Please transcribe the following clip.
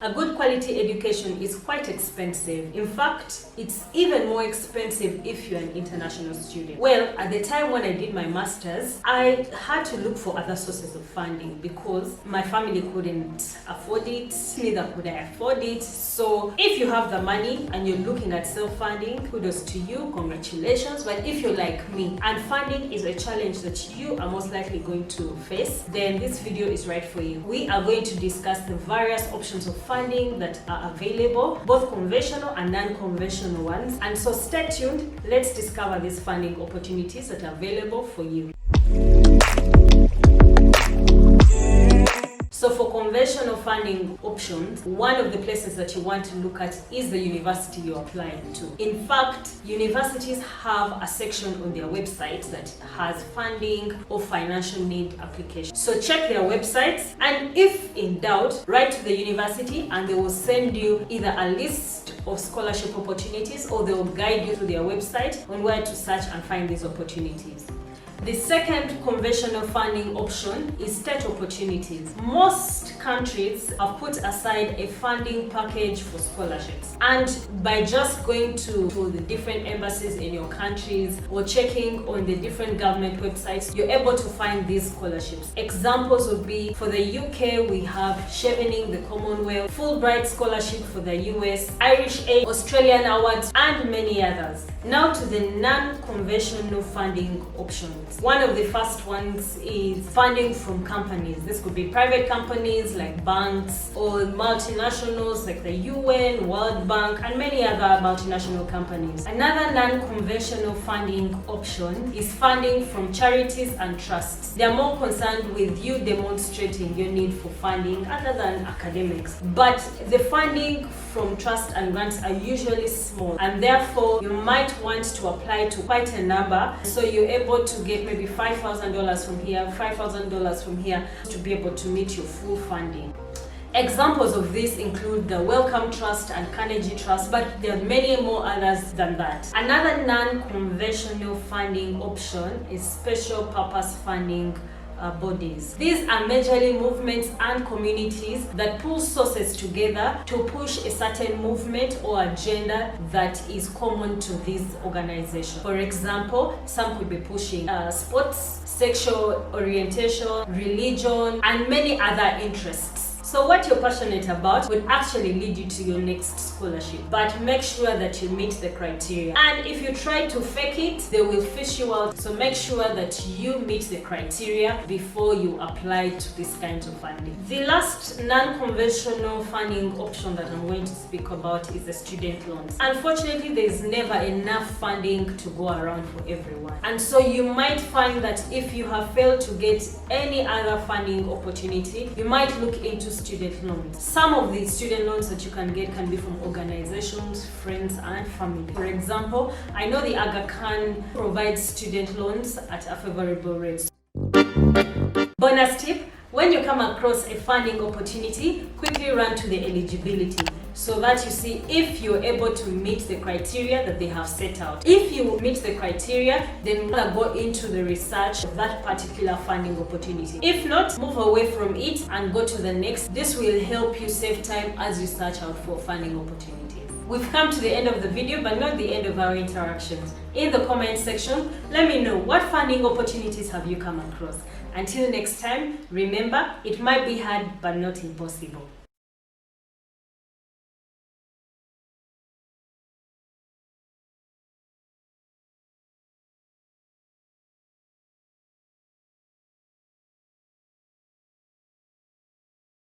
A good quality education is quite expensive. In fact, it's even more expensive if you're an international student. Well, at the time when I did my master's, I had to look for other sources of funding because my family couldn't afford it, neither could I afford it. So if you have the money and you're looking at self-funding, kudos to you, congratulations. But if you're like me and funding is a challenge that you are most likely going to face, then this video is right for you. We are going to discuss the various options of funding that are available, both conventional and non-conventional ones. And so stay tuned, let's discover these funding opportunities that are available for you. So for conventional funding options, one of the places that you want to look at is the university you're applying to. In fact, universities have a section on their website that has funding or financial need applications. So check their websites, and if in doubt, write to the university and they will send you either a list of scholarship opportunities or they will guide you to their website on where to search and find these opportunities. The second conventional funding option is state opportunities. Most countries have put aside a funding package for scholarships, and by just going to the different embassies in your countries or checking on the different government websites, you're able to find these scholarships. Examples would be, for the UK, we have Chevening, the Commonwealth, Fulbright Scholarship for the US, Irish Aid, Australian Awards, and many others. Now to the non-conventional funding options. One of the first ones is funding from companies. This could be private companies like banks or multinationals like the UN, World Bank, and many other multinational companies. Another non-conventional funding option is funding from charities and trusts. They are more concerned with you demonstrating your need for funding other than academics. But the funding from trusts and grants are usually small, and therefore you might want to apply to quite a number, so you're able to get maybe $5,000 from here, $5,000 from here to be able to meet your full funding. Examples of this include the Wellcome Trust and Carnegie Trust, but there are many more others than that. Another non-conventional funding option is special purpose funding bodies. These are majorly movements and communities that pull sources together to push a certain movement or agenda that is common to these organizations. For example, some could be pushing sports, sexual orientation, religion, and many other interests. So what you're passionate about would actually lead you to your next scholarship, but make sure that you meet the criteria. And if you try to fake it, they will fish you out. So make sure that you meet the criteria before you apply to this kind of funding. The last non-conventional funding option that I'm going to speak about is the student loans. Unfortunately, there's never enough funding to go around for everyone. And so you might find that if you have failed to get any other funding opportunity, you might look into student loans. Some of the student loans that you can get can be from organizations, friends, and family. For example, I know the Aga Khan provides student loans at a favorable rate. Bonus tip: when you come across a funding opportunity, quickly run to the eligibility so that you see if you're able to meet the criteria that they have set out. If you meet the criteria, then go into the research of that particular funding opportunity. If not, move away from it and go to the next. This will help you save time as you search out for funding opportunities. We've come to the end of the video, but not the end of our interactions. In the comment section, let me know what funding opportunities have you come across. Until next time, remember, it might be hard but not impossible.